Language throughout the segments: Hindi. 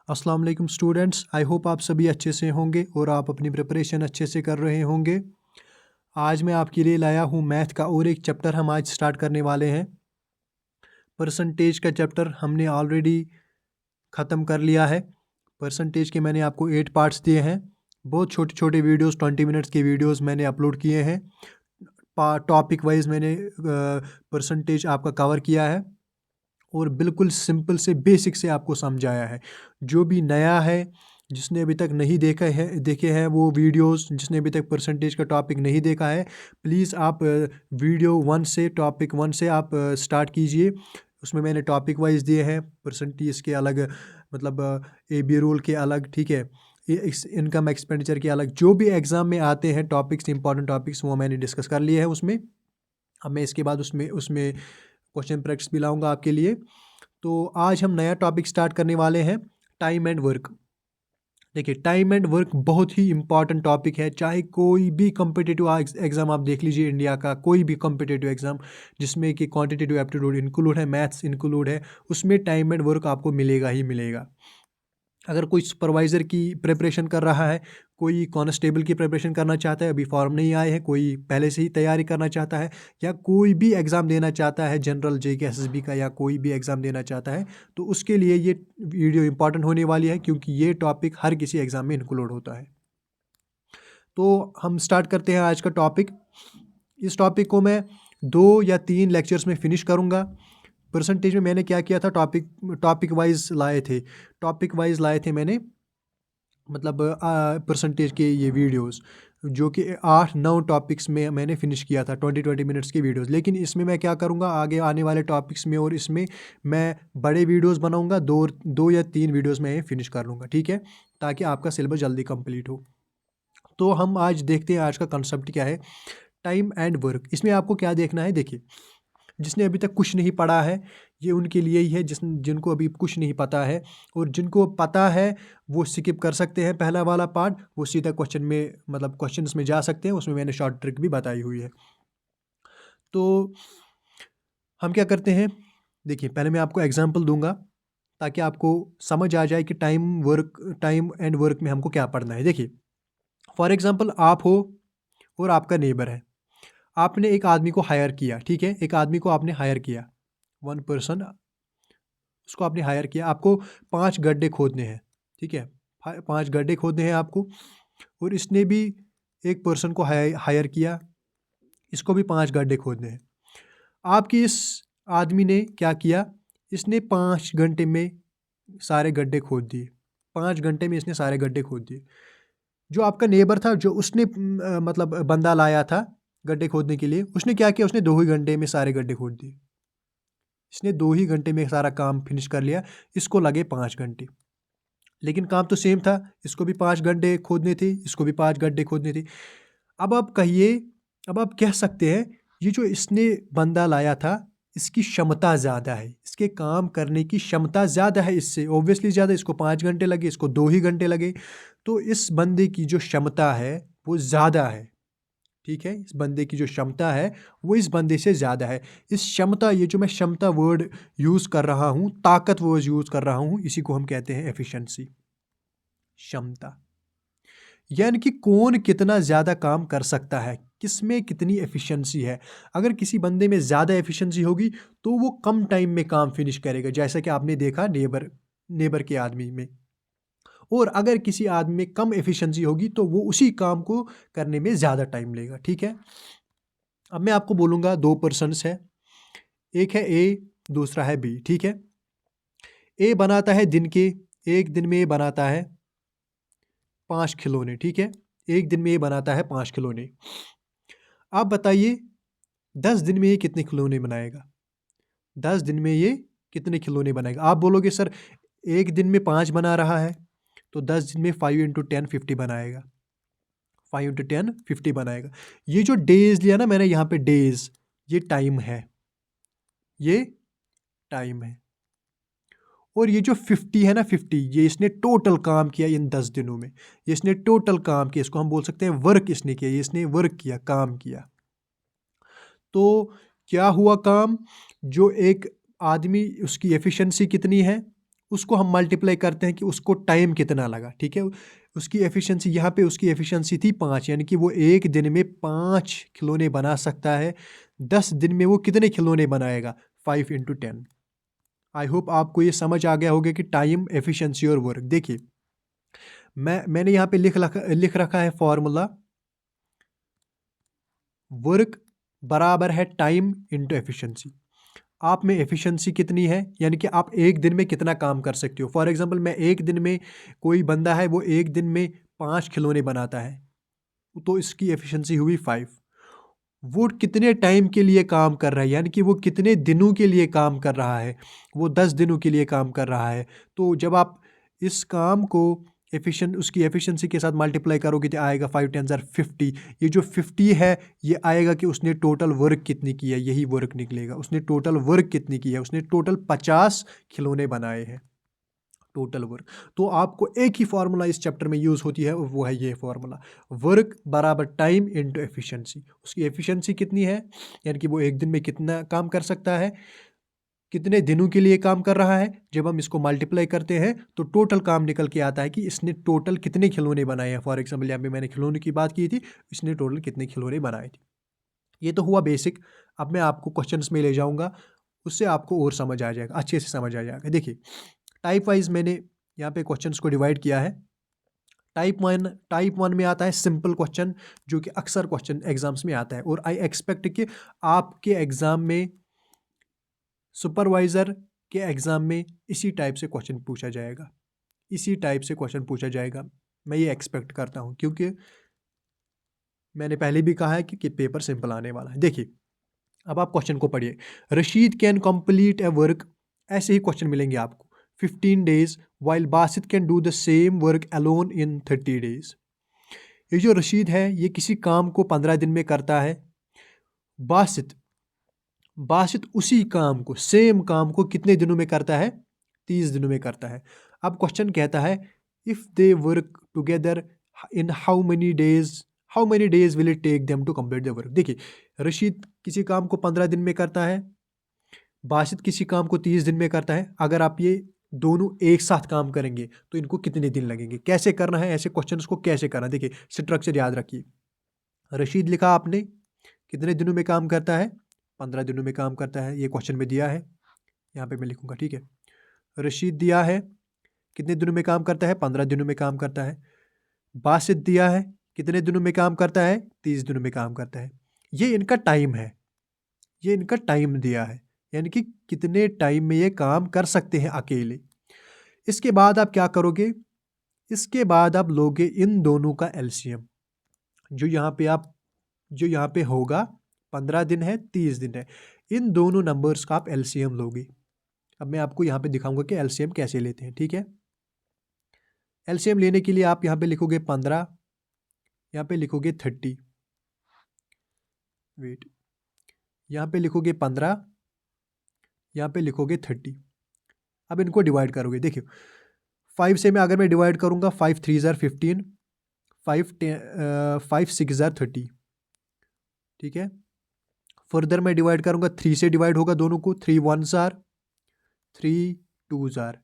अस्सलाम वालेकुम स्टूडेंट्स, आई होप आप सभी अच्छे से होंगे और आप अपनी प्रिपरेशन अच्छे से कर रहे होंगे। आज मैं आपके लिए लाया हूँ मैथ का और एक चैप्टर हम आज स्टार्ट करने वाले हैं। परसेंटेज का चैप्टर हमने ऑलरेडी ख़त्म कर लिया है। परसेंटेज के मैंने आपको 8 पार्ट्स दिए हैं। बहुत छोटे छोटे वीडियोस 20 मिनट्स के वीडियोस मैंने अपलोड किए हैं। टॉपिक वाइज मैंने परसेंटेज आपका कवर किया है और बिल्कुल सिंपल से बेसिक से आपको समझाया है। जो भी नया है, जिसने अभी तक नहीं देखे हैं वो वीडियोस, जिसने अभी तक परसेंटेज का टॉपिक नहीं देखा है, प्लीज़ आप वीडियो 1 से टॉपिक 1 से आप स्टार्ट कीजिए। उसमें मैंने टॉपिक वाइज दिए हैं, परसेंटेज के अलग, मतलब AB रूल के अलग, ठीक है, इनकम एक्सपेंडिचर के अलग, जो भी एग्ज़ाम में आते हैं टॉपिक्स, इंपॉर्टेंट टॉपिक्स, वो मैंने डिस्कस कर लिए हैं उसमें। अब मैं इसके बाद उसमें उसमें क्वेश्चन प्रैक्टिस भी लाऊंगा आपके लिए। तो आज हम नया टॉपिक स्टार्ट करने वाले हैं, टाइम एंड वर्क। देखिए, टाइम एंड वर्क बहुत ही इंपॉर्टेंट टॉपिक है। चाहे कोई भी कम्पिटिटिव एग्जाम आप देख लीजिए, इंडिया का कोई भी कम्पिटिटिव एग्जाम जिसमें कि क्वांटिटेटिव एप्टीट्यूड इंक्लूड है, मैथ्स इंक्लूड है, उसमें टाइम एंड वर्क आपको मिलेगा ही मिलेगा। अगर कोई सुपरवाइज़र की प्रिपरेशन कर रहा है, कोई कांस्टेबल की प्रिपरेशन करना चाहता है, अभी फॉर्म नहीं आए हैं, कोई पहले से ही तैयारी करना चाहता है, या कोई भी एग्ज़ाम देना चाहता है, जनरल JK SSB का, या कोई भी एग्ज़ाम देना चाहता है, तो उसके लिए ये वीडियो इंपॉर्टेंट होने वाली है, क्योंकि ये टॉपिक हर किसी एग्ज़ाम में इंक्लूड होता है। तो हम स्टार्ट करते हैं आज का टॉपिक। इस टॉपिक को मैं 2 या 3 लेक्चर्स में फ़िनिश करूँगा। परसेंटेज में मैंने क्या किया था, टॉपिक वाइज लाए थे। मैंने, मतलब परसेंटेज के ये वीडियोस, जो कि 8-9 टॉपिक्स में मैंने फिनिश किया था, 20 मिनट्स की वीडियोस। लेकिन इसमें मैं क्या करूँगा, आगे आने वाले टॉपिक्स में और इसमें मैं बड़े वीडियोस बनाऊँगा, 2 या 3 वीडियोस में फिनिश कर लूँगा, ठीक है, ताकि आपका सिलेबस जल्दी कंप्लीट हो। तो हम आज देखते हैं आज का कंसेप्ट क्या है, टाइम एंड वर्क। इसमें आपको क्या देखना है, देखिए, जिसने अभी तक कुछ नहीं पढ़ा है, ये उनके लिए ही है, जिनको अभी कुछ नहीं पता है, और जिनको पता है वो स्किप कर सकते हैं पहला वाला पार्ट, वो सीधा क्वेश्चन में, मतलब क्वेश्चंस में जा सकते हैं। उसमें मैंने शॉर्ट ट्रिक भी बताई हुई है। तो हम क्या करते हैं, देखिए, पहले मैं आपको एग्जांपल दूंगा ताकि आपको समझ आ जाए कि टाइम एंड वर्क में हमको क्या पढ़ना है। देखिए, फॉर एग्जांपल, आप हो और आपका नेबर है। आपने एक आदमी को हायर किया, ठीक है, एक आदमी को आपने हायर किया, 1 पर्सन, उसको आपने हायर किया। आपको 5 गड्ढे खोदने हैं, ठीक है, 5 गड्ढे खोदने हैं आपको, और इसने भी एक पर्सन को हायर किया, इसको भी 5 गड्ढे खोदने हैं। आपकी इस आदमी ने क्या किया, इसने 5 घंटे में सारे गड्ढे खोद दिए। 5 घंटे में इसने सारे गड्ढे खोद दिए। जो आपका नेबर था, जो उसने मतलब बंदा लाया था गड्ढे खोदने के लिए, उसने क्या किया, उसने 2 ही घंटे में सारे गड्ढे खोद दिए। इसने 2 ही घंटे में सारा काम फिनिश कर लिया, इसको लगे 5 घंटे। लेकिन काम तो सेम था, इसको भी 5 गड्ढे खोदने थे, इसको भी 5 गड्ढे खोदने थे। अब आप कहिए, अब आप कह सकते हैं, ये जो इसने बंदा लाया था, इसकी क्षमता ज़्यादा है, इसके काम करने की क्षमता ज़्यादा है इससे, ऑब्वियसली ज़्यादा। इसको 5 घंटे लगे, इसको 2 ही घंटे लगे, तो इस बंदे की जो क्षमता है वो ज़्यादा है, ठीक है, इस बंदे की जो क्षमता है वो इस बंदे से ज़्यादा है। इस क्षमता, ये जो मैं क्षमता वर्ड यूज़ कर रहा हूँ, ताकत वर्ड यूज़ कर रहा हूँ, इसी को हम कहते हैं एफिशिएंसी, क्षमता। यानी कि कौन कितना ज़्यादा काम कर सकता है, किसमें कितनी एफिशिएंसी है। अगर किसी बंदे में ज़्यादा एफिशिएंसी होगी तो वो कम टाइम में काम फिनिश करेगा, जैसा कि आपने देखा नेबर के आदमी में। और अगर किसी आदमी में कम एफिशिएंसी होगी तो वो उसी काम को करने में ज़्यादा टाइम लेगा, ठीक है। अब मैं आपको बोलूँगा 2 पर्सन्स है, एक है ए, दूसरा है बी, ठीक है। ए बनाता है एक दिन में ये बनाता है 5 खिलौने, ठीक है, एक दिन में ये बनाता है 5 खिलौने। आप बताइए 10 दिन में ये कितने खिलौने बनाएगा, 10 दिन में ये कितने खिलौने बनाएगा। आप बोलोगे सर, एक दिन में 5 बना रहा है, तो 10 दिन में 5 इंटू 10 50 बनाएगा, 5 इंटू 10 50 बनाएगा। ये जो डेज लिया ना मैंने यहाँ पे, डेज, ये टाइम है, ये टाइम है। और ये जो 50 है ना, 50, ये इसने टोटल काम किया इन 10 दिनों में, ये इसने टोटल काम किया, इसको हम बोल सकते हैं वर्क इसने किया, ये इसने वर्क किया, काम किया। तो क्या हुआ काम, जो एक आदमी, उसकी एफिशिएंसी कितनी है, उसको हम मल्टीप्लाई करते हैं कि उसको टाइम कितना लगा, ठीक है। उसकी एफिशिएंसी यहाँ पे उसकी एफिशिएंसी थी 5, यानी कि वो एक दिन में 5 खिलौने बना सकता है। 10 दिन में वो कितने खिलौने बनाएगा? 5 × 10। आई होप आपको ये समझ आ गया होगा कि टाइम, एफिशिएंसी और वर्क। देखिए मैंने यहाँ पे लिख रखा है फॉर्मूला, वर्क बराबर है टाइम इंटू एफिशिएंसी। आप में एफिशिएंसी कितनी है, यानी कि आप एक दिन में कितना काम कर सकते हो। फॉर एग्जांपल मैं एक दिन में, कोई बंदा है वो एक दिन में 5 खिलौने बनाता है, तो इसकी एफिशिएंसी हुई 5। वो कितने टाइम के लिए काम कर रहा है, यानी कि वो कितने दिनों के लिए काम कर रहा है, वो 10 दिनों के लिए काम कर रहा है। तो जब आप इस काम को उसकी एफिशिएंसी के साथ मल्टीप्लाई करोगे तो आएगा 5 × 10 = 50। ये जो 50 है ये आएगा कि उसने टोटल वर्क कितनी की है, यही वर्क निकलेगा। उसने टोटल वर्क कितनी की है, उसने टोटल 50 खिलौने बनाए हैं, टोटल वर्क। तो आपको एक ही फार्मूला इस चैप्टर में यूज़ होती है, वो है ये फार्मूला, वर्क बराबर टाइम इंटू एफिशिएंसी। उसकी एफिशिएंसी कितनी है, यानी कि वो एक दिन में कितना काम कर सकता है, कितने दिनों के लिए काम कर रहा है। जब हम इसको मल्टीप्लाई करते हैं तो टोटल काम निकल के आता है कि इसने टोटल कितने खिलौने बनाए हैं। फॉर एग्जाम्पल यहाँ पे मैंने खिलौने की बात की थी, इसने टोटल कितने खिलौने बनाए थे। ये तो हुआ बेसिक। अब मैं आपको क्वेश्चंस में ले जाऊंगा, उससे आपको और समझ आ जाएगा, अच्छे से समझ आ जाएगा। देखिए टाइप वाइज मैंने यहाँ पे क्वेश्चंस को डिवाइड किया है। टाइप वन में आता है सिंपल क्वेश्चन, जो कि अक्सर क्वेश्चन एग्जाम्स में आता है, और आई एक्सपेक्ट कि आपके एग्जाम में, सुपरवाइजर के एग्जाम में इसी टाइप से क्वेश्चन पूछा जाएगा, इसी टाइप से क्वेश्चन पूछा जाएगा। मैं ये एक्सपेक्ट करता हूँ, क्योंकि मैंने पहले भी कहा है कि पेपर सिंपल आने वाला है। देखिए अब आप क्वेश्चन को पढ़िए। Rashid can complete A work, ऐसे ही क्वेश्चन मिलेंगे आपको, 15 days, while Basit can do the same work alone in 30 days। ये जो रशीद है ये किसी काम को 15 दिन में करता है, बासित बासित उसी काम को, सेम काम को कितने दिनों में करता है? 30 दिनों में करता है। अब क्वेश्चन कहता है if they work together in how many days will it take them to complete the work. देखिए रशीद किसी काम को 15 दिन में करता है, बासित किसी काम को 30 दिन में करता है। अगर आप ये दोनों एक साथ काम करेंगे तो इनको कितने दिन लगेंगे, कैसे करना है, ऐसे क्वेश्चंस को कैसे करना है। देखिए स्ट्रक्चर याद रखिए। रशीद लिखा आपने, कितने दिनों में काम करता है? 15 दिनों में काम करता है, ये क्वेश्चन में दिया है, यहाँ पे मैं लिखूंगा, ठीक है। रशीद दिया है, कितने दिनों में काम करता है? 15 दिनों में काम करता है। बासित दिया है, कितने दिनों में काम करता है? 30 दिनों में काम करता है। ये इनका टाइम है, ये इनका टाइम दिया है, यानी कि कितने टाइम में ये काम कर सकते हैं अकेले। इसके बाद आप क्या करोगे? इसके बाद आप लोगे इन दोनों का एलसीएम, जो यहाँ पे होगा, 15 दिन है, 30 दिन है, इन दोनों नंबर्स का आप एलसीएम लोगे। अब मैं आपको यहाँ पे दिखाऊंगा कि एलसीएम कैसे लेते हैं, ठीक है। एलसीएम लेने के लिए आप यहाँ पे लिखोगे 15, यहाँ पे लिखोगे 30, वेट, यहाँ पे लिखोगे 15, यहाँ पे लिखोगे 30। अब इनको डिवाइड करोगे। देखिए 5 से मैं अगर मैं डिवाइड करूँगा, 5 3 ज़ार 15, 5 6 ज़ार 30, ठीक है। फर्दर मैं डिवाइड करूँगा, 3 से डिवाइड होगा दोनों को, 3 1 ज़ार, 3 2 ज़ार।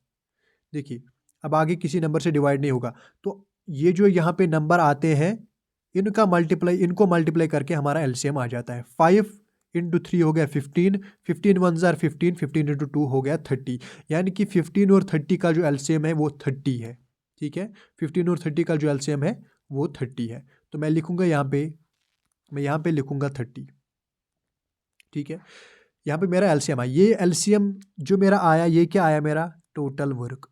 देखिए अब आगे किसी नंबर से डिवाइड नहीं होगा, तो ये जो यहाँ पे नंबर आते हैं इनको मल्टीप्लाई करके हमारा एलसीएम आ जाता है। 5 × 3 हो गया 15, 15 1 ज़ार 15, 15 × 2 हो गया 30, यानी कि 15 और 30 का जो एलसीएम है वो 30 है, ठीक है। 15 और 30 का जो एलसीएम है वो 30 है। तो मैं लिखूंगा यहाँ पे लिखूंगा 30, ठीक है। यहाँ पे मेरा एलसीएम आया, ये एलसीएम जो मेरा आया, ये क्या आया? मेरा टोटल वर्क।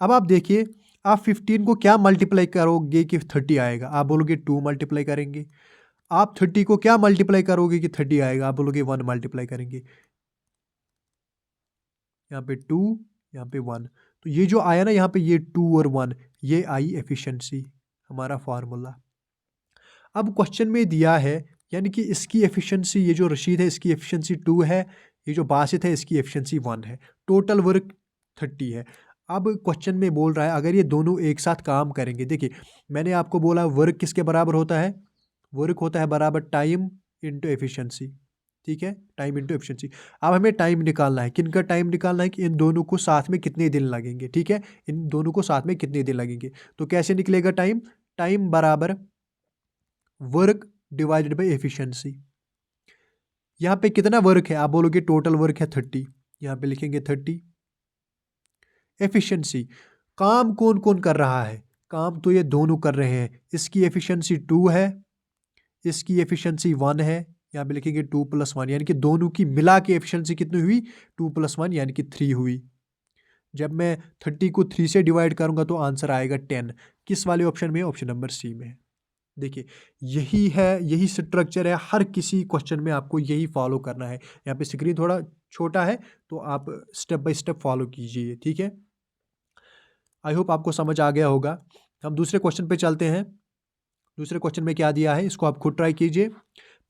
अब आप देखिए, आप 15 को क्या मल्टीप्लाई करोगे कि 30 आएगा? आप बोलोगे 2 मल्टीप्लाई करेंगे। आप 30 को क्या मल्टीप्लाई करोगे कि 30 आएगा? आप बोलोगे 1 मल्टीप्लाई करेंगे। यहाँ पे 2, यहाँ पे 1, तो ये जो आया ना यहाँ पे, ये 2 और 1, ये आई एफिशिएंसी, हमारा फार्मूला। अब क्वेश्चन में दिया है, यानी कि इसकी एफिशिएंसी, ये जो रशीद है इसकी एफिशिएंसी 2 है, ये जो बासित है इसकी एफिशिएंसी 1 है, टोटल वर्क 30 है। अब क्वेश्चन में बोल रहा है अगर ये दोनों एक साथ काम करेंगे। देखिए मैंने आपको बोला वर्क किसके बराबर होता है? वर्क होता है बराबर टाइम इंटू एफिशिएंसी, ठीक है, टाइम इंटू एफिशिएंसी। अब हमें टाइम निकालना है, किन का टाइम निकालना है कि इन दोनों को साथ में कितने दिन लगेंगे। ठीक है, इन दोनों को साथ में कितने दिन लगेंगे। तो कैसे निकलेगा टाइम, टाइम बराबर वर्क डिवाइडेड बाई एफिशिएंसी। यहाँ पे कितना वर्क है, आप बोलोगे टोटल वर्क है 30, यहाँ पे लिखेंगे 30। एफिशिएंसी, काम कौन कौन कर रहा है, काम तो ये दोनों कर रहे हैं, इसकी एफिशिएंसी 2 है, इसकी एफिशिएंसी 1 है, यहाँ पे लिखेंगे 2 + 1, यानी कि दोनों की मिला के एफिशिएंसी कितनी हुई, 2 + 1 यानी कि 3 हुई। जब मैं 30 को 3 से डिवाइड करूंगा तो आंसर आएगा 10। किस वाले ऑप्शन में, ऑप्शन नंबर सी में है। देखिए यही है, यही स्ट्रक्चर है, हर किसी क्वेश्चन में आपको यही फॉलो करना है। यहाँ पे स्क्रीन थोड़ा छोटा है तो आप स्टेप बाय स्टेप फॉलो कीजिए। ठीक है, आई होप आपको समझ आ गया होगा। हम दूसरे क्वेश्चन पे चलते हैं। दूसरे क्वेश्चन में क्या दिया है, इसको आप खुद ट्राई कीजिए।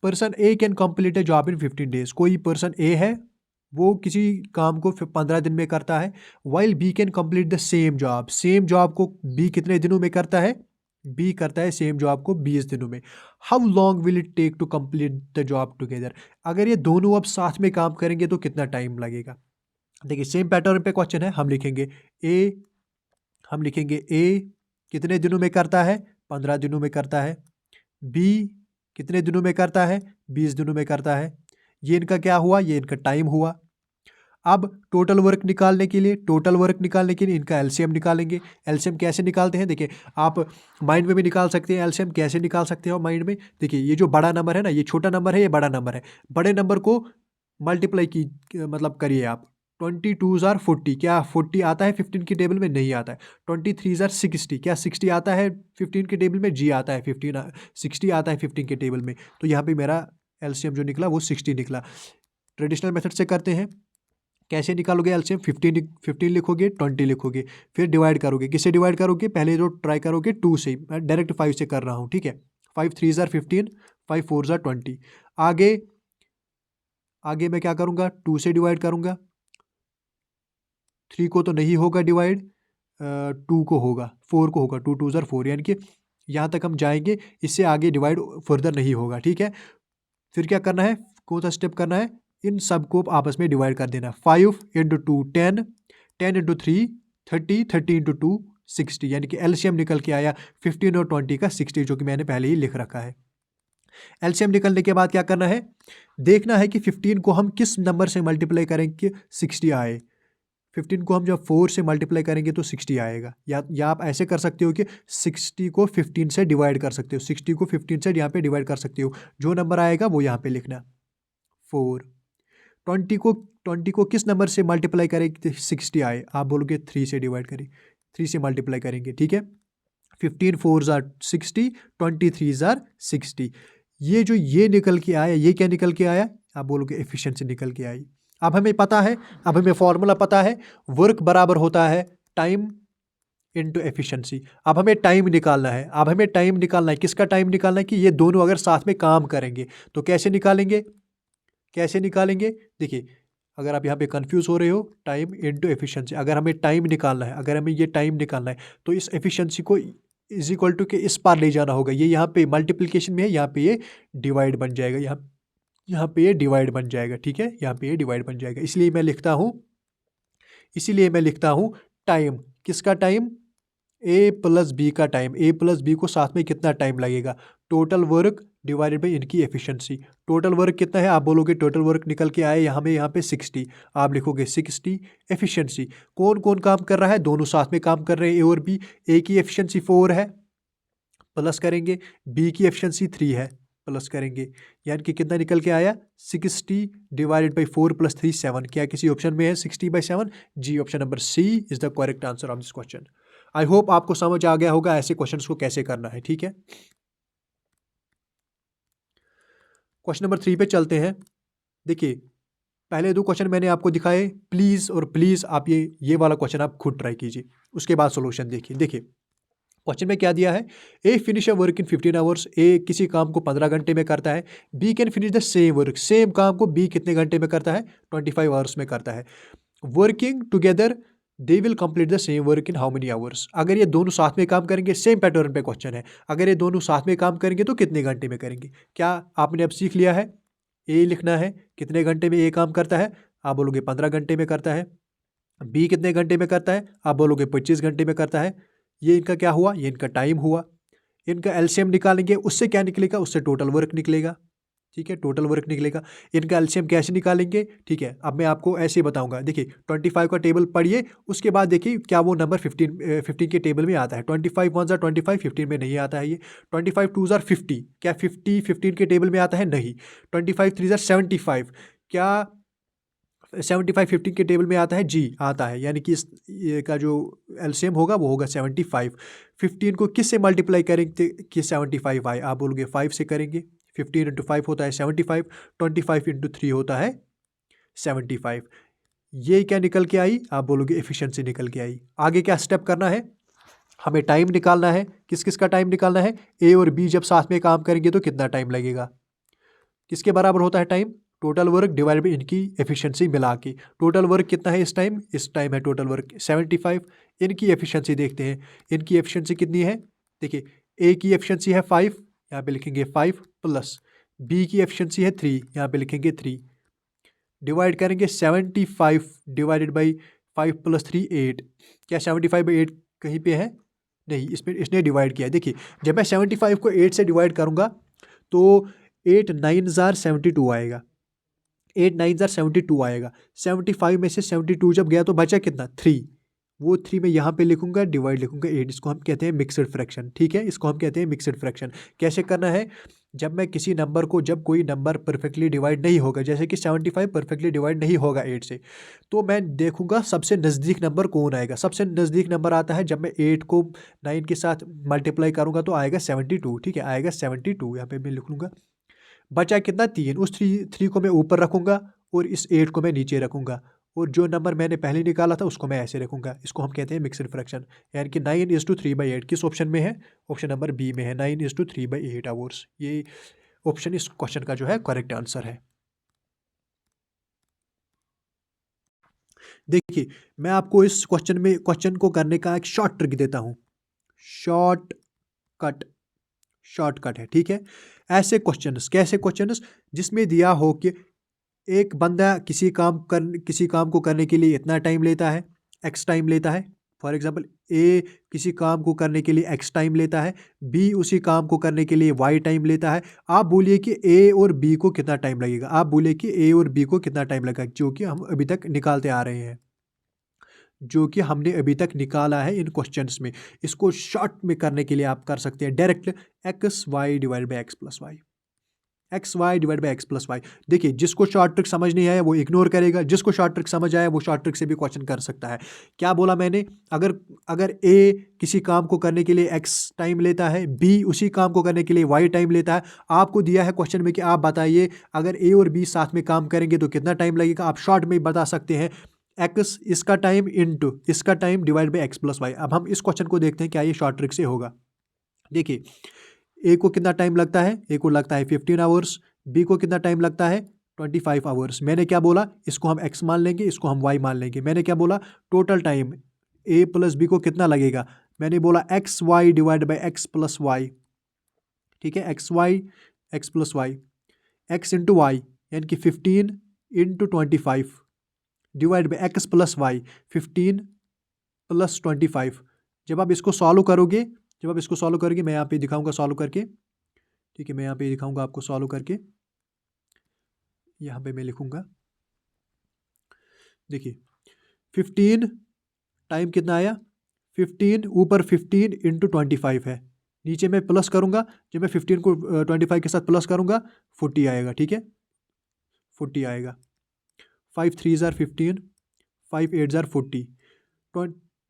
Person A can complete A job in 15 days. कोई पर्सन ए है, वो किसी काम को 15 दिन में करता है। While B can complete the same job, same job को बी कितने दिनों में करता है, बी करता है सेम जॉब को 20 दिनों में। How long will it take to complete the job together. अगर ये दोनों अब साथ में काम करेंगे तो कितना टाइम लगेगा। देखिए सेम पैटर्न पे क्वेश्चन है, हम लिखेंगे ए कितने दिनों में करता है, 15 दिनों में करता है। बी कितने दिनों में करता है, 20 दिनों में करता है। ये इनका क्या हुआ, ये इनका टाइम हुआ। अब टोटल वर्क निकालने के लिए इनका एलसीएम निकालेंगे। एलसीएम कैसे निकालते हैं, देखिए आप माइंड में भी निकाल सकते हैं। एलसीएम कैसे निकाल सकते हो माइंड में, देखिए ये जो बड़ा नंबर है ना, ये छोटा नंबर है, ये बड़ा नंबर है। बड़े नंबर को मल्टीप्लाई की मतलब करिए आप। 22 * 40, क्या 40 आता है 15 की टेबल में, नहीं आता है। 23 * 60, क्या 60 आता है 15 की टेबल में, जी आता है। 60 आता है 15 के टेबल में। तो यहाँ पे मेरा एलसीएम जो निकला वो 60 निकला। ट्रेडिशनल मेथड से करते हैं, कैसे निकालोगे एलसीएम, 15 लिखोगे, 20 लिखोगे, फिर डिवाइड करोगे। किससे डिवाइड करोगे, पहले तो ट्राई करोगे 2 से, मैं डायरेक्ट 5 से कर रहा हूँ। ठीक है, 5 × 3 = 15, 5 × 4 = 20। आगे मैं क्या करूँगा, 2 से डिवाइड करूँगा। 3 को तो नहीं होगा डिवाइड, 2 को होगा, 4 को होगा, 2 × 2 = 4, यानी कि यहाँ तक हम जाएंगे, इससे आगे डिवाइड फर्दर नहीं होगा। ठीक है, फिर क्या करना है, कौन सा स्टेप करना है, इन सबको आपस में डिवाइड कर देना। 5 × 2 10, 10 × 3 30, 30 × 2 60, यानी कि एलसीएम निकल के आया 15 और 20 का 60, जो कि मैंने पहले ही लिख रखा है। एलसीएम निकलने के बाद क्या करना है, देखना है कि 15 को हम किस नंबर से मल्टीप्लाई करेंगे 60 आए। 15 को हम जब 4 से मल्टीप्लाई करेंगे तो 60 आएगा। या आप ऐसे कर सकते हो कि 60 को 15 से डिवाइड कर सकते हो, 60 को 15 से यहाँ पे डिवाइड कर सकते हो। जो नंबर आएगा वो यहाँ पे लिखना 4। 20 को किस नंबर से मल्टीप्लाई करें 60 आए, आप बोलोगे 3 से डिवाइड करें, 3 से मल्टीप्लाई करेंगे। ठीक है, 15 × 4 = 60, 23 = 60। ये जो ये निकल के आया, ये क्या निकल के आया, आप बोलोगे एफिशिएंसी निकल के आई। अब हमें पता है, अब हमें फॉर्मूला पता है, वर्क बराबर होता है टाइम इनटू एफिशिएंसी। अब हमें टाइम निकालना है, अब हमें टाइम निकालना है, किसका टाइम निकालना है कि ये दोनों अगर साथ में काम करेंगे तो कैसे निकालेंगे, कैसे निकालेंगे। देखिए अगर आप यहाँ पे कंफ्यूज हो रहे हो, टाइम इनटू एफिशिएंसी, अगर हमें टाइम निकालना है, अगर हमें ये टाइम निकालना है तो इस एफिशिएंसी को इज इक्वल टू के इस पार ले जाना होगा। ये यहाँ पे मल्टीप्लिकेशन में है, यहाँ पे ये डिवाइड बन जाएगा, यहाँ पे ये डिवाइड बन जाएगा। ठीक है, यहाँ पे ये डिवाइड बन जाएगा। इसलिए मैं लिखता हूँ टाइम, किसका टाइम, ए प्लस बी का टाइम। ए प्लस बी को साथ में कितना टाइम लगेगा, टोटल वर्क डिवाइडेड बाई इनकी एफिशिएंसी। टोटल वर्क कितना है, आप बोलोगे टोटल वर्क निकल के आए यहाँ पे 60, आप लिखोगे 60। एफिशिएंसी, कौन कौन काम कर रहा है, दोनों साथ में काम कर रहे हैं, ए और बी। ए की एफिशिएंसी 4 है, प्लस करेंगे, बी की एफिशिएंसी 3 है, प्लस करेंगे, यानी कि कितना निकल के आया 60 डिवाइडेड बाई 4 + 3 7। क्या किसी ऑप्शन में है 60/7, जी option number C is the correct answer of this question. I hope आपको समझ आ गया होगा ऐसे क्वेश्चंस को कैसे करना है। ठीक है, क्वेश्चन नंबर 3 पे चलते हैं। देखिए पहले 2 क्वेश्चन मैंने आपको दिखाए, प्लीज़ आप ये वाला क्वेश्चन आप खुद ट्राई कीजिए, उसके बाद सोल्यूशन देखिए। देखिए क्वेश्चन में क्या दिया है, A finish a work in 15 hours. A किसी काम को 15 घंटे में करता है। B can finish the same work, same काम को बी कितने घंटे में करता है, 25 आवर्स में करता है। Working together they will complete the same work in how many hours. अगर ये दोनों साथ में काम करेंगे, सेम पैटर्न पे क्वेश्चन है, अगर ये दोनों साथ में काम करेंगे तो कितने घंटे में करेंगे। क्या आपने अब सीख लिया है, ए लिखना है, कितने घंटे में ए काम करता है, आप बोलोगे 15 घंटे में करता है। बी कितने घंटे में करता है, आप बोलोगे 25 घंटे में करता है। ये इनका क्या हुआ, ये इनका टाइम हुआ। इनका एलसीएम निकालेंगे, उससे क्या निकलेगा, उससे टोटल वर्क निकलेगा। ठीक है, टोटल वर्क निकलेगा। इनका एलसीएम कैसे निकालेंगे, ठीक है, अब मैं आपको ऐसे ही बताऊंगा। देखिए 25 का टेबल पढ़िए, उसके बाद देखिए क्या वो नंबर 15 के टेबल में आता है। 25 1 ज़ार 25, 15 में नहीं आता है ये। 25 2 ज़ार 50, क्या 50 15 के टेबल में आता है, नहीं। 25 3 ज़ार 75, क्या 75 15 के टेबल में आता है, जी आता है। यानी कि इस ये का जो एलसीएम होगा वो होगा 75। 15 को किस से मल्टीप्लाई करेंगे कि 75 आए, आप बोलोगे 5 से करेंगे। 15 इंटू 5 होता है 75, 25 इंटू 3 होता है 75। ये क्या निकल के आई, आप बोलोगे एफिशिएंसी निकल के आई। आगे क्या स्टेप करना है, हमें टाइम निकालना है। किस किस का टाइम निकालना है, ए और बी जब साथ में काम करेंगे तो कितना टाइम लगेगा। किसके बराबर होता है time, total work divide by इनकी एफिशिएंसी मिला के। टोटल वर्क कितना है इस टाइम है टोटल वर्क 75। इनकी एफिशिएंसी देखते हैं, इनकी एफिशिएंसी कितनी है। देखिए ए की एफिशिएंसी है 5, यहाँ पे लिखेंगे 5 प्लस बी की एफिशिएंसी है 3, यहाँ पे लिखेंगे 3। डिवाइड करेंगे 75 डिवाइडेड बाई 5 प्लस 3 8। क्या 75/8 कहीं पे है, नहीं, इसमें इसने डिवाइड किया है। देखिए जब मैं 75 को 8 से डिवाइड करूँगा तो 8 9 ज़ार 72 आएगा। 8 9 ज़ार 72 आएगा। 75 में से 72 जब गया तो बचा कितना, 3। वो 3 मैं यहाँ पे लिखूंगा, डिवाइड लिखूंगा 8। इसको हम कहते हैं मिक्सड फ्रैक्शन। ठीक है, इसको हम कहते हैं मिक्सड फ्रैक्शन। कैसे करना है, जब मैं किसी नंबर को, जब कोई नंबर परफेक्टली डिवाइड नहीं होगा, जैसे कि 75 परफेक्टली डिवाइड नहीं होगा 8 से, तो मैं देखूंगा सबसे नज़दीक नंबर कौन आएगा। सबसे नज़दीक नंबर आता है जब मैं 8 को 9 के साथ मल्टीप्लाई करूंगा तो आएगा 72। ठीक है, आएगा 72, यहाँ पे मैं लिख लूँगा। बचा कितना, 3। उस 3 को मैं ऊपर रखूंगा और इस 8 को मैं नीचे रखूंगा, और जो नंबर मैंने पहले निकाला था उसको मैं ऐसे रखूंगा। इसको हम कहते हैं मिक्सड फ्रैक्शन। यानी कि 9:3/8 किस ऑप्शन में है, ऑप्शन नंबर बी में है, 9:3/8 आवर्स। ये ऑप्शन इस क्वेश्चन का जो है करेक्ट आंसर है। देखिए मैं आपको इस क्वेश्चन को करने का एक शॉर्ट ट्रिक देता हूँ। शॉर्टकट, शॉर्टकट है। ठीक है, ऐसे क्वेश्चंस, कैसे क्वेश्चंस, जिसमें दिया हो कि एक बंदा किसी काम को करने के लिए इतना टाइम लेता है, एक्स टाइम लेता है। फॉर एग्जांपल ए किसी काम को करने के लिए एक्स टाइम लेता है, बी उसी काम को करने के लिए वाई टाइम लेता है। आप बोलिए कि ए और बी को कितना टाइम लगेगा, आप बोलिए कि ए और बी को कितना टाइम लगेगा, जो कि हम अभी तक निकालते आ रहे हैं, जो कि हमने अभी तक निकाला है इन क्वेश्चंस में। इसको शॉर्ट में करने के लिए आप कर सकते हैं direct X Y divide by X plus Y, X Y divide by X plus Y. देखिए जिसको शॉर्ट ट्रिक समझ नहीं आया वो इग्नोर करेगा, जिसको शॉर्ट ट्रिक समझ आया वो शॉर्ट ट्रिक से भी क्वेश्चन कर सकता है। क्या बोला मैंने, अगर अगर ए किसी काम को करने के लिए एक्स टाइम लेता है, बी उसी काम को करने के लिए वाई टाइम लेता है। आपको दिया है क्वेश्चन में कि आप बताइए अगर ए और बी साथ में काम करेंगे तो कितना टाइम लगेगा। आप शॉर्ट में बता सकते हैं एक्स इसका टाइम इंटू इसका time divide by X plus Y. अब हम इस क्वेश्चन को देखते हैं क्या ये शॉर्ट ट्रिक से होगा। देखिए ए को कितना टाइम लगता है, ए को लगता है 15 आवर्स, बी को कितना टाइम लगता है 25 आवर्स। मैंने क्या बोला, इसको हम एक्स मान लेंगे, इसको हम वाई मान लेंगे। मैंने क्या बोला, total time A plus B को कितना लगेगा, मैंने बोला X Y divide by X plus Y. ठीक है, X Y X plus Y, X into Y यानी कि 15 into 25 divide by X plus Y 15 plus 25। जब आप इसको सॉल्व करोगे, मैं यहाँ पे दिखाऊंगा सॉल्व करके। ठीक है, मैं यहाँ पे दिखाऊंगा आपको सॉल्व करके। यहाँ पे मैं लिखूंगा, देखिए 15 टाइम कितना आया, 15 ऊपर 15 इंटू 25 है, नीचे मैं प्लस करूंगा। जब मैं 15 को 25 के साथ प्लस करूंगा 40 आएगा। ठीक है, 40 आएगा। 5 3 ज़ार 15, 5 8 ज़ार 40,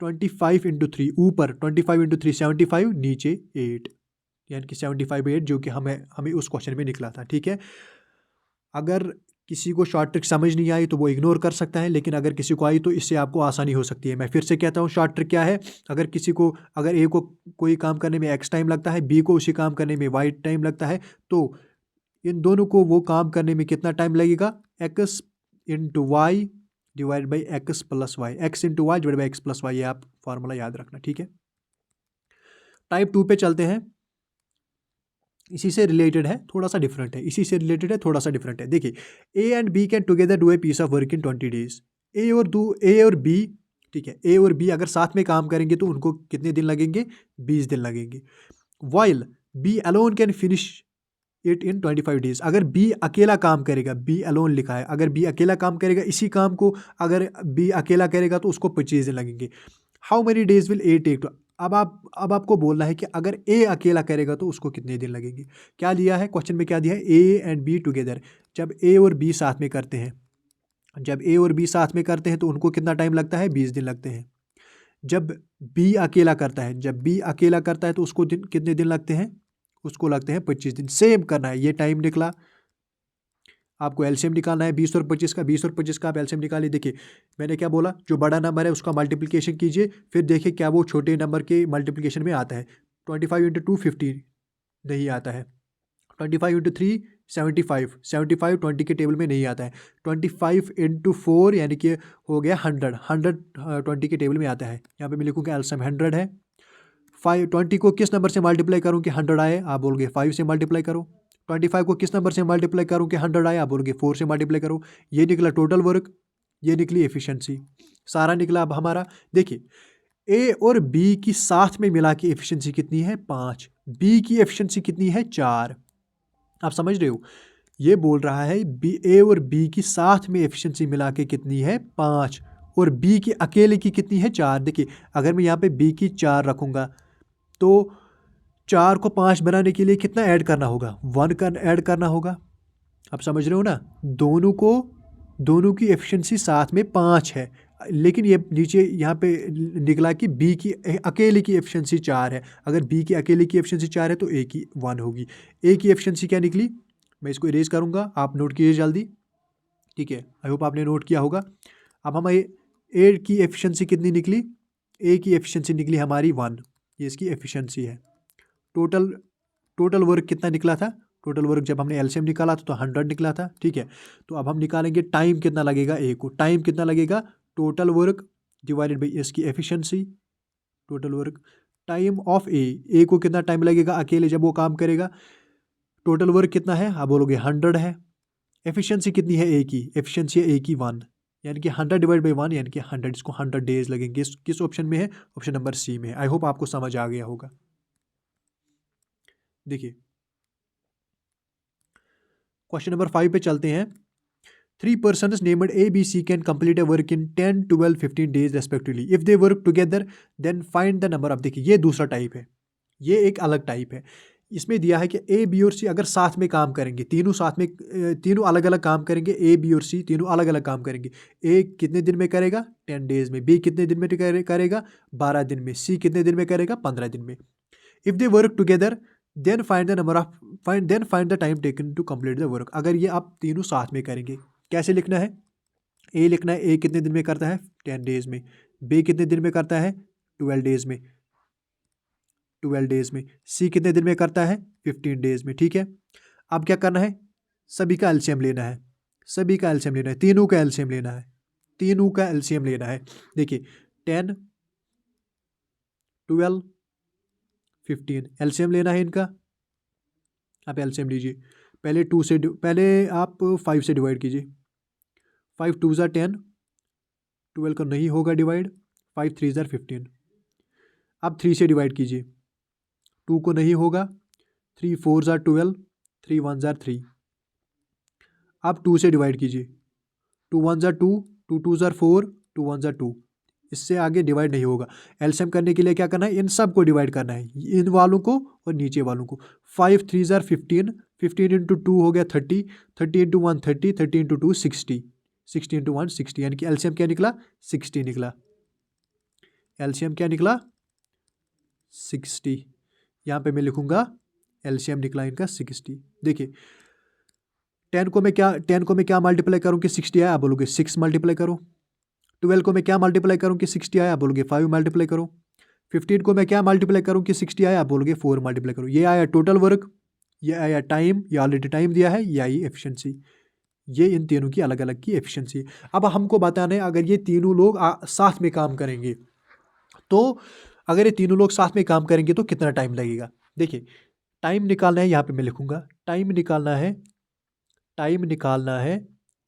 25 इंटू 3 ऊपर, 25 इंटू 3 75, नीचे 8, यानी कि 75/8 जो कि हमें उस क्वेश्चन में निकला था। ठीक है, अगर किसी को शॉर्ट ट्रिक समझ नहीं आई तो वो इग्नोर कर सकता है, लेकिन अगर किसी को आई तो इससे आपको आसानी हो सकती है। मैं फिर से कहता हूँ शॉर्ट ट्रिक क्या है, अगर ए को कोई काम करने में एक्स टाइम लगता है, बी को उसी काम करने में वाई टाइम लगता है, तो इन दोनों को वो काम करने में कितना टाइम लगेगा, X into Y divide by X plus Y, X into Y divide by X plus Y. ये आप फॉर्मूला याद रखना। ठीक है, टाइप 2 पे चलते हैं। इसी से रिलेटेड है, थोड़ा सा डिफरेंट है, इसी से रिलेटेड है, थोड़ा सा डिफरेंट है। देखिए, A and B can together do a piece of work in 20 days. A और बी, ठीक है, ए और बी अगर साथ में काम करेंगे तो उनको कितने दिन लगेंगे? 20 दिन लगेंगे। While B alone can finish it in 25 days. अगर बी अकेला काम करेगा, बी अलोन लिखा है, अगर बी अकेला काम करेगा, इसी काम को अगर बी अकेला करेगा तो उसको 25 दिन लगेंगे। How many days will A take? अब आपको बोलना है कि अगर ए अकेला करेगा तो उसको कितने दिन लगेंगे। क्या दिया है क्वेश्चन में, क्या दिया है? ए एंड बी टुगेदर। जब ए और बी साथ में करते हैं, जब ए और बी साथ में करते हैं तो उनको कितना टाइम लगता है? 20 दिन लगते हैं। जब बी अकेला करता है, जब बी अकेला करता है तो उसको कितने दिन लगते हैं? उसको लगते हैं 25 दिन। सेम करना है, ये टाइम निकला, आपको एलसीएम निकालना है 20 और 25 का। 20 और 25 का आप एलसीएम निकालिए। देखिए मैंने क्या बोला, जो बड़ा नंबर है उसका मल्टीप्लिकेशन कीजिए, फिर देखिए क्या वो छोटे नंबर के मल्टीप्लिकेशन में आता है। 25 इंटू 2 50 नहीं आता है। 25 इंटू 3 75, 75 20 के टेबल में नहीं आता है। 25 इंटू 4 यानी कि हो गया 100, 100 20 के टेबल में आता है। यहाँ पे मैं लिखूँगा एलसीएम 100 है। 20 को किस नंबर से मल्टीप्लाई करूँ कि 100 आए? आप बोलोगे 5 से मल्टीप्लाई करो। 25 को किस नंबर से मल्टीप्लाई करूँ कि 100 आए? आप बोलोगे 4 से मल्टीप्लाई करो। ये निकला टोटल वर्क, ये निकली एफिशिएंसी, सारा निकला। अब हमारा देखिए, ए और बी की साथ में मिला के एफिशिएंसी कितनी है? 5। बी की एफिशिएंसी कितनी है? 4। आप समझ रहे हो? ये बोल रहा है बी, ए और बी की साथ में एफिशिएंसी मिला के कितनी है? 5। और बी की अकेले की कितनी है? 4। देखिए अगर मैं यहाँ पे बी की 4 रखूँगा तो 4 को 5 बनाने के लिए कितना ऐड करना होगा? 1 का ऐड करना होगा। आप समझ रहे हो ना? दोनों की एफिशिएंसी साथ में 5 है, लेकिन ये नीचे यहाँ पे निकला कि बी की अकेले की एफिशिएंसी 4 है। अगर बी की अकेले की एफिशिएंसी 4 है तो ए की 1 होगी। ए की एफिशिएंसी क्या निकली? मैं इसको इरेज करूँगा, आप नोट कीजिए जल्दी, ठीक है? आई होप आपने नोट किया होगा। अब हम ए की एफिशिएंसी कितनी निकली? ए की एफिशिएंसी निकली हमारी 1, ये इसकी एफिशिएंसी है। टोटल वर्क कितना निकला था? टोटल वर्क जब हमने एलसीएम निकाला था तो 100 निकला था, ठीक है? तो अब हम निकालेंगे टाइम कितना लगेगा ए को। टाइम कितना लगेगा? टोटल वर्क डिवाइडेड बाई इसकी efficiency, total work time of A को कितना टाइम लगेगा अकेले जब वो काम करेगा? टोटल वर्क कितना है? आप बोलोगे 100 है। एफिशिएंसी कितनी है ए की? एफिशिएंसी है ए की 1, यानी कि 100 डिवाइड बाई 1 यानी कि 100, इसको 100 डेज लगेंगे। किस ऑप्शन में है? ऑप्शन नंबर सी में है। आई होप आपको समझ आ गया होगा। देखिए क्वेश्चन नंबर 5 पे चलते हैं। 3 persons named A, B, C can complete a work in 10, 12, 15 days respectively. If they work together, then find the number of। देखिए ये दूसरा टाइप है, ये एक अलग टाइप है। इसमें दिया है कि ए बी और सी अगर साथ में काम करेंगे, तीनों साथ में, तीनों अलग अलग काम करेंगे, ए बी और सी तीनों अलग अलग काम करेंगे। ए कितने दिन में करेगा? 10 डेज में। बी कितने दिन में करेगा? 12 दिन में। सी कितने दिन में करेगा? 15 दिन में। If they work together then find the number of find the time taken to complete the work. अगर ये आप तीनों साथ में करेंगे, कैसे लिखना है? ए लिखना है, ए कितने दिन में करता है? 10 डेज में। बी कितने दिन में करता है? 12 डेज में। 12 डेज में। सी कितने दिन में करता है? 15 डेज में, ठीक है? अब क्या करना है? सभी का एलसीएम लेना है, सभी का एलसीएम लेना है, तीनों का एलसीएम लेना है, तीनों का एलसीएम लेना है। देखिए 10, 12, 15 एलसीएम लेना है इनका। आप एलसीएम लीजिए, पहले आप 5 से डिवाइड कीजिए। 5 2 ज़ार 10, 12 का नहीं होगा डिवाइड। 5 3 ज़ार 15। अब 3 से डिवाइड कीजिए, 2 को नहीं होगा। 3 4 ज़ार 12, 3 1 ज़ार 3। अब 2 से डिवाइड कीजिए, 2 1 ज़ार 2, 2 2 ज़ार 4, 2 1 ज़ार 2। इससे आगे डिवाइड नहीं होगा। एलसीएम करने के लिए क्या करना है? इन सब को डिवाइड करना है, इन वालों को और नीचे वालों को। 5 3 ज़ार 15, 15 इंटू 2 हो गया 30, 30 इंटू 1 30, 30 इंटू 2 60, 60 इंटू 1 60, यानी कि एलसीएम क्या निकला? 60 निकला। एलसीएम क्या निकला? 60। यहाँ पे मैं लिखूंगा एलसीएम निकला इनका 60। देखिए 10 को मैं क्या मल्टीप्लाई करूँ कि 60 आया? आप बोलोगे 6 मल्टीप्लाई करो। 12 को मैं क्या मल्टीप्लाई करूँ कि 60 आया? आप बोलोगे 5 मल्टीप्लाई करो। 15 को मैं क्या मल्टीप्लाई करूँ कि 60 आया? आप बोलोगे 4 मल्टीप्लाई करो। ये आया टोटल वर्क, ये आया टाइम, ये ऑलरेडी टाइम दिया है, ये आई एफिशिएंसी। ये इन तीनों की अलग अलग की एफिशिएंसी। अब हमको बताना है अगर ये तीनों लोग साथ में काम करेंगे तो, अगर ये तीनों लोग साथ में काम करेंगे तो कितना टाइम लगेगा? देखिए टाइम निकालना है, यहाँ पे मैं लिखूँगा टाइम निकालना है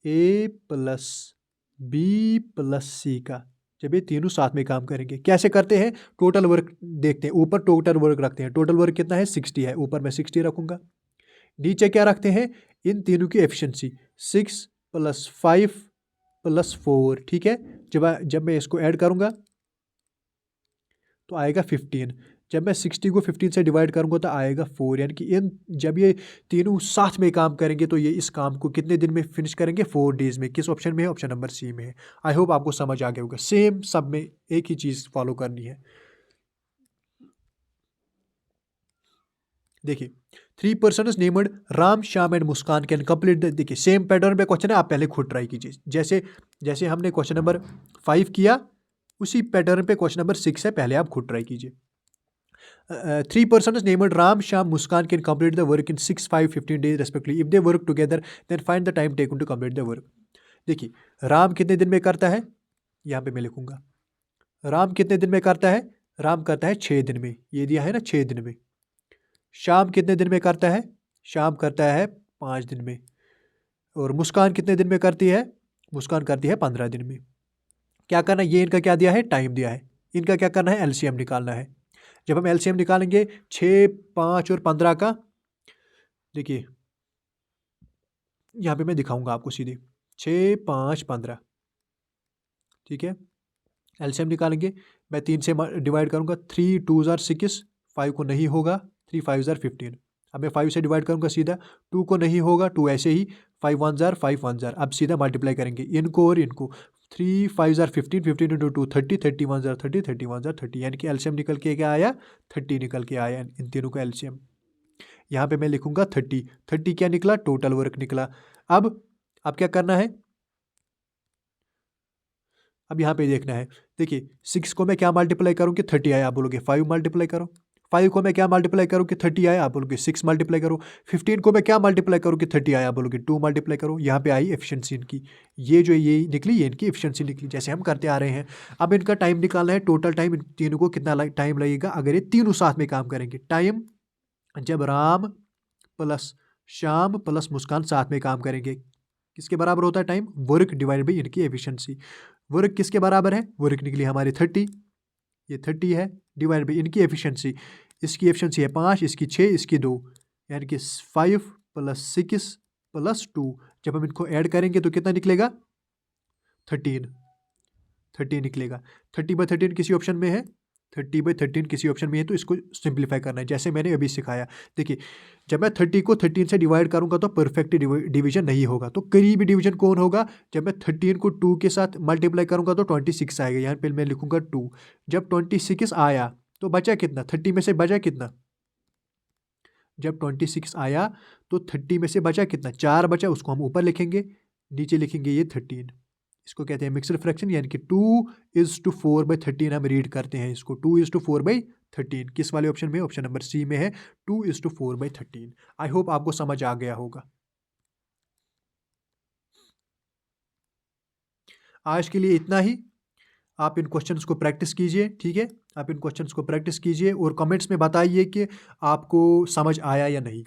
ए प्लस बी प्लस सी का, जब ये तीनों साथ में काम करेंगे। कैसे करते हैं, टोटल वर्क देखते हैं। ऊपर टोटल वर्क रखते हैं, टोटल वर्क कितना है 60 है, ऊपर मैं 60 रखूँगा। नीचे क्या रखते हैं, इन तीनों की एफिशिएंसी 6 + 5 + 4, ठीक है। जब मैं इसको ऐड करूँगा तो आएगा 15। जब मैं 60 को 15 से डिवाइड करूँगा तो आएगा 4, यानी कि जब ये तीनों साथ में काम करेंगे तो ये इस काम को कितने दिन में फिनिश करेंगे, 4 डेज में। किस ऑप्शन में है, ऑप्शन नंबर सी में है। आई होप आपको समझ आ गया होगा। सेम सब में एक ही चीज़ फॉलो करनी है। देखिए 3 persons named Ram, Shyam and Muskan can complete the, देखिए सेम पैटर्न पे क्वेश्चन है, आप पहले खुद ट्राई कीजिए। जैसे हमने क्वेश्चन नंबर 5 किया, उसी पैटर्न पे क्वेश्चन नंबर 6 है, पहले आप खुद ट्राई कीजिए। 3 persons named Ram, Shyam, Muskan can complete the work in 6, 5, 15 days respectively. If they work together, then find the time taken to complete the work. देखिए राम कितने दिन में करता है, यहाँ पे मैं लिखूंगा राम कितने दिन में करता है, राम करता है 6 दिन में, ये दिया है ना 6 दिन में। श्याम कितने दिन में करता है, श्याम करता है 5 दिन में। और मुस्कान कितने दिन में करती है, मुस्कान करती है 15 दिन में। क्या करना है, ये इनका क्या दिया है, टाइम दिया है। इनका क्या करना है, एलसीएम निकालना है। जब हम एलसीएम निकालेंगे 6, 5 और 15 का, देखिए यहाँ पे मैं दिखाऊंगा आपको सीधे 6, 5, 15, ठीक है। एलसीएम निकालेंगे, मैं 3 से डिवाइड करूंगा, 3 2 जार 6, 5 को नहीं होगा, 3 5 जार 15। अब मैं 5 से डिवाइड करूंगा सीधा, 2 को नहीं होगा, 2 ऐसे ही, 5 1 जार 5 1 जार। अब सीधा मल्टीप्लाई करेंगे इनको और इनको, 3 5 जार 15, 15 इंटू 2 30, 30 1 जार 30, 30 1 जार 30, यानी कि एलसीएम निकल के क्या आया, 30 निकल के आया इन तीनों का एलसीएम। यहाँ पे मैं लिखूंगा 30, 30 क्या निकला, टोटल वर्क निकला। अब क्या करना है, अब यहाँ पे देखना है। देखिए 6 को मैं क्या मल्टीप्लाई करूँ कि 30 आया, आप बोलोगे 5 मल्टीप्लाई करो। 5 को मैं क्या मल्टीप्लाई करूँ कि 30 आया, आप बोलोगे 6 मल्टीप्लाई करो। 15 को मैं क्या मल्टीप्लाई करूँ कि 30 आया, आप बोलोगे 2 मल्टीप्लाई करो। यहाँ पे आई एफिशिएंसी इनकी, ये निकली, ये इनकी एफिशिएंसी निकली, जैसे हम करते आ रहे हैं। अब इनका टाइम निकालना है, टोटल टाइम इन तीनों को कितना टाइम लगेगा अगर ये तीनों साथ में काम करेंगे। टाइम जब राम प्लस श्याम प्लस मुस्कान साथ में काम करेंगे, किसके बराबर होता है टाइम, वर्क डिवाइड बाई इनकी एफिशिएंसी। वर्क किसके बराबर है, वर्क निकली हमारी 30, ये 30 है, डिवाइड बाई इनकी एफिशिएंसी। इसकी एफिशिएंसी है 5, इसकी 6, इसकी 2, यानी कि 5 + 6 + 2। जब हम इनको ऐड करेंगे तो कितना निकलेगा, 13 निकलेगा। 30/13 किसी ऑप्शन में है, 30/13 किसी ऑप्शन में है, तो इसको सिंप्लीफाई करना है जैसे मैंने अभी सिखाया। देखिए जब मैं 30 को 13 से डिवाइड करूंगा तो परफेक्ट डिवीजन नहीं होगा, तो करीबी डिवीजन कौन होगा, जब मैं 13 को 2 के साथ मल्टीप्लाई करूंगा तो 26 आएगा, यहाँ पे मैं लिखूंगा 2। जब 26 आया तो बचा कितना, 30 में से बचा कितना, जब 26 आया तो 30 में से बचा कितना, 4 बचा, उसको हम ऊपर लिखेंगे, नीचे लिखेंगे ये 13। इसको कहते हैं मिक्सड फ्रैक्शन, यानी कि 2:4/13 हम रीड करते हैं इसको, 2:4/13। किस वाले ऑप्शन में, ऑप्शन नंबर सी में है 2:4/13। आई होप आपको समझ आ गया होगा। आज के लिए इतना ही। आप इन क्वेश्चंस को प्रैक्टिस कीजिए, ठीक है। आप इन क्वेश्चंस को प्रैक्टिस कीजिए और कमेंट्स में बताइए कि आपको समझ आया या नहीं।